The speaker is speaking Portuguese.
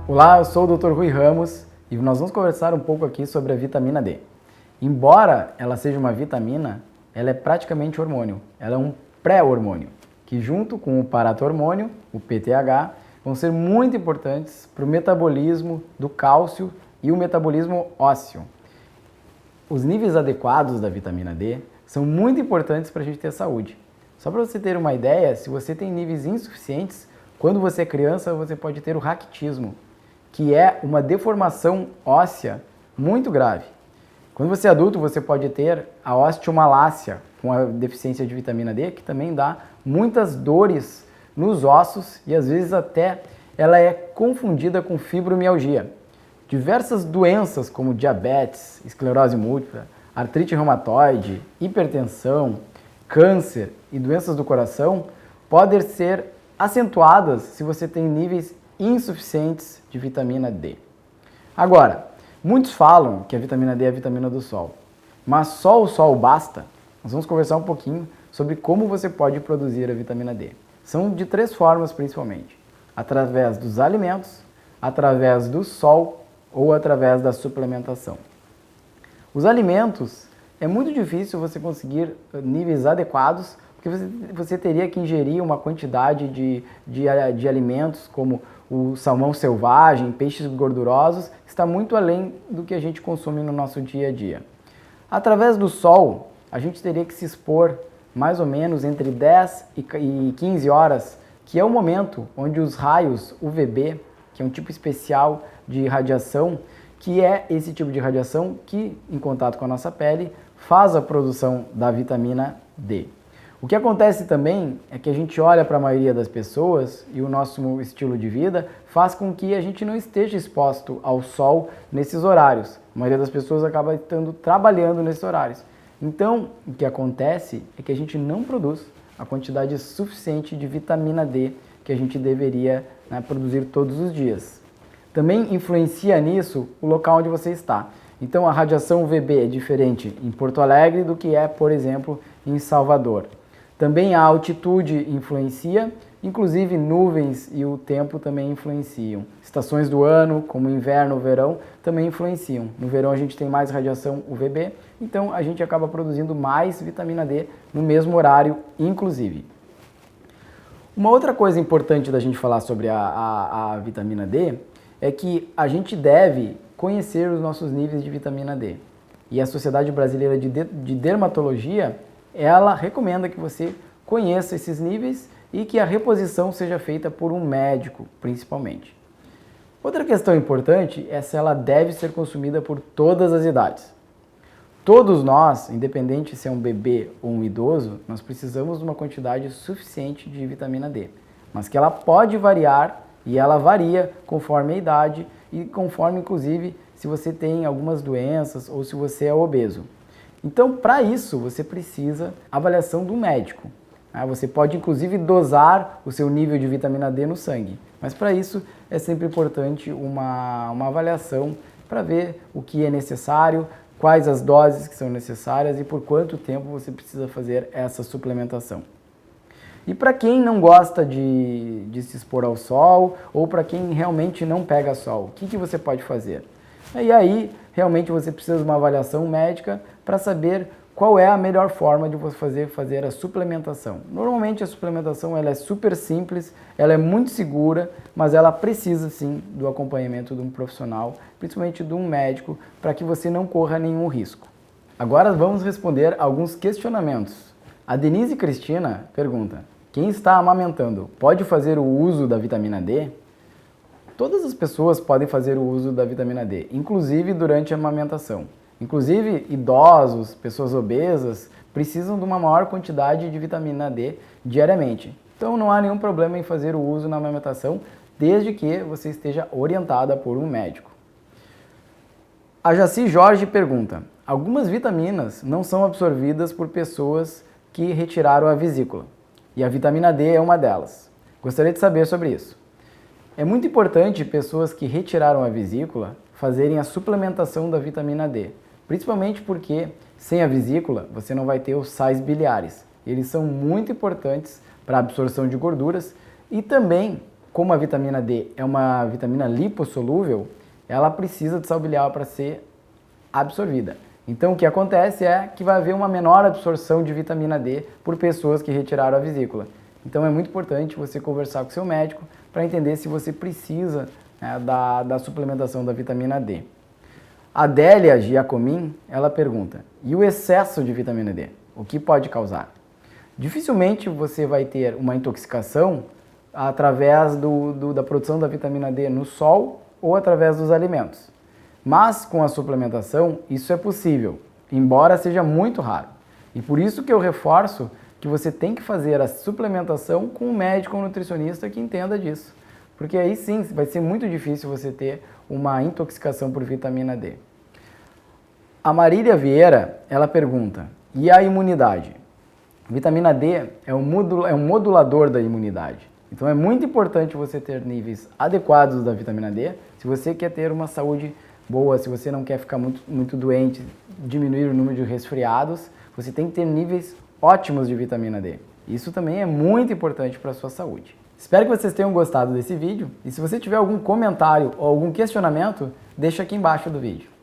Olá, eu sou o Dr. Rui Ramos e nós vamos conversar um pouco aqui sobre a vitamina D. Embora ela seja uma vitamina, ela é praticamente hormônio. Ela é um pré-hormônio, que junto com o paratormônio, o PTH, vão ser muito importantes para o metabolismo do cálcio e o metabolismo ósseo. Os níveis adequados da vitamina D são muito importantes para a gente ter saúde. Só para você ter uma ideia, se você tem níveis insuficientes, quando você é criança, você pode ter o raquitismo, que é uma deformação óssea muito grave. Quando você é adulto, você pode ter a osteomalácia, com a deficiência de vitamina D, que também dá muitas dores nos ossos e às vezes até ela é confundida com fibromialgia. Diversas doenças como diabetes, esclerose múltipla, artrite reumatoide, hipertensão, câncer e doenças do coração podem ser acentuadas se você tem níveis insuficientes de vitamina D. Agora, muitos falam que a vitamina D é a vitamina do sol, mas só o sol basta? Nós vamos conversar um pouquinho sobre como você pode produzir a vitamina D. São de 3 formas principalmente: através dos alimentos, através do sol ou através da suplementação. Os alimentos, é muito difícil você conseguir níveis adequados, porque você teria que ingerir uma quantidade de alimentos como o salmão selvagem, peixes gordurosos, que está muito além do que a gente consome no nosso dia a dia. Através do sol, a gente teria que se expor mais ou menos entre 10 e 15 horas, que é o momento onde os raios UVB, que é um tipo especial de radiação, que é esse tipo de radiação que, em contato com a nossa pele, faz a produção da vitamina D. O que acontece também é que a gente olha para a maioria das pessoas e o nosso estilo de vida faz com que a gente não esteja exposto ao sol nesses horários. A maioria das pessoas acaba estando trabalhando nesses horários. Então, o que acontece é que a gente não produz a quantidade suficiente de vitamina D que a gente deveria, produzir todos os dias. Também influencia nisso o local onde você está. Então, a radiação UVB é diferente em Porto Alegre do que é, por exemplo, em Salvador. Também a altitude influencia, inclusive nuvens e o tempo também influenciam. Estações do ano, como inverno, verão, também influenciam. No verão a gente tem mais radiação UVB, então a gente acaba produzindo mais vitamina D no mesmo horário, inclusive. Uma outra coisa importante da gente falar sobre a vitamina D é que a gente deve conhecer os nossos níveis de vitamina D. E a Sociedade Brasileira de Dermatologia, ela recomenda que você conheça esses níveis e que a reposição seja feita por um médico, principalmente. Outra questão importante é se ela deve ser consumida por todas as idades. Todos nós, independente se é um bebê ou um idoso, nós precisamos de uma quantidade suficiente de vitamina D, mas que ela pode variar e ela varia conforme a idade e conforme, inclusive, se você tem algumas doenças ou se você é obeso. Então, para isso, você precisa avaliação do médico. Você pode, inclusive, dosar o seu nível de vitamina D no sangue, mas para isso é sempre importante uma avaliação para ver o que é necessário, quais as doses que são necessárias e por quanto tempo você precisa fazer essa suplementação. E para quem não gosta de se expor ao sol ou para quem realmente não pega sol, o que você pode fazer? E aí, realmente você precisa de uma avaliação médica para saber qual é a melhor forma de você fazer a suplementação. Normalmente a suplementação ela é super simples, ela é muito segura, mas ela precisa sim do acompanhamento de um profissional, principalmente de um médico, para que você não corra nenhum risco. Agora vamos responder alguns questionamentos. A Denise Cristina pergunta: quem está amamentando pode fazer o uso da vitamina D? Todas as pessoas podem fazer o uso da vitamina D, inclusive durante a amamentação. Inclusive, idosos, pessoas obesas, precisam de uma maior quantidade de vitamina D diariamente. Então não há nenhum problema em fazer o uso na amamentação, desde que você esteja orientada por um médico. A Jaci Jorge pergunta: algumas vitaminas não são absorvidas por pessoas que retiraram a vesícula, e a vitamina D é uma delas. Gostaria de saber sobre isso. É muito importante pessoas que retiraram a vesícula fazerem a suplementação da vitamina D, principalmente porque sem a vesícula você não vai ter os sais biliares. Eles são muito importantes para a absorção de gorduras e também como a vitamina D é uma vitamina lipossolúvel, ela precisa de sal biliar para ser absorvida. Então o que acontece é que vai haver uma menor absorção de vitamina D por pessoas que retiraram a vesícula. Então é muito importante você conversar com seu médico para entender se você precisa, né, da suplementação da vitamina D. A Adélia Giacomin, ela pergunta, e o excesso de vitamina D? O que pode causar? Dificilmente você vai ter uma intoxicação através da produção da vitamina D no sol ou através dos alimentos. Mas com a suplementação isso é possível, embora seja muito raro. E por isso que eu reforço que você tem que fazer a suplementação com um médico ou nutricionista que entenda disso. Porque aí sim vai ser muito difícil você ter uma intoxicação por vitamina D. A Marília Vieira, ela pergunta, e a imunidade? Vitamina D é um modulador da imunidade. Então é muito importante você ter níveis adequados da vitamina D se você quer ter uma saúde boa, se você não quer ficar muito doente, diminuir o número de resfriados, você tem que ter níveis ótimos de vitamina D. Isso também é muito importante para a sua saúde. Espero que vocês tenham gostado desse vídeo e se você tiver algum comentário ou algum questionamento, deixa aqui embaixo do vídeo.